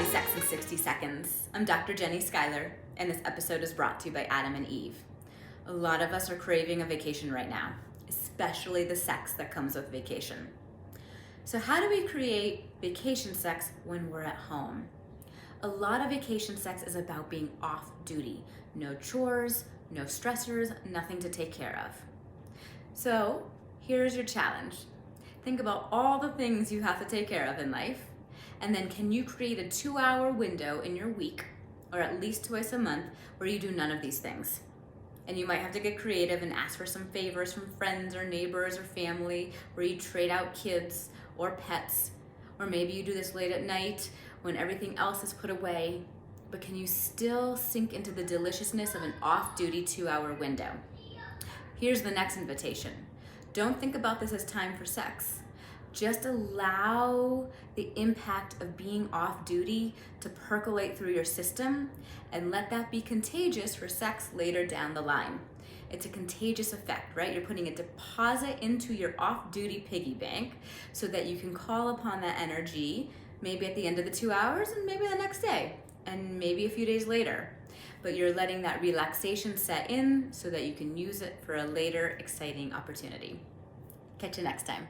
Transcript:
Happy Sex in 60 Seconds. I'm Dr. Jenni Schuyler, and this episode is brought to you by Adam and Eve. A lot of us are craving a vacation right now, especially the sex that comes with vacation. So how do we create vacation sex when we're at home? A lot of vacation sex is about being off duty. No chores, no stressors, nothing to take care of. So here's your challenge. Think about all the things you have to take care of in life, and then can you create a 2-hour window in your week, or at least twice a month, where you do none of these things? And you might have to get creative and ask for some favors from friends or neighbors or family, where you trade out kids or pets, or maybe you do this late at night when everything else is put away, but can you still sink into the deliciousness of an off-duty 2-hour window? Here's the next invitation. Don't think about this as time for sex. Just allow the impact of being off duty to percolate through your system and let that be contagious for sex later down the line. It's a contagious effect, right? You're putting a deposit into your off-duty piggy bank so that you can call upon that energy maybe at the end of the 2 hours and maybe the next day and maybe a few days later. But you're letting that relaxation set in so that you can use it for a later exciting opportunity. Catch you next time.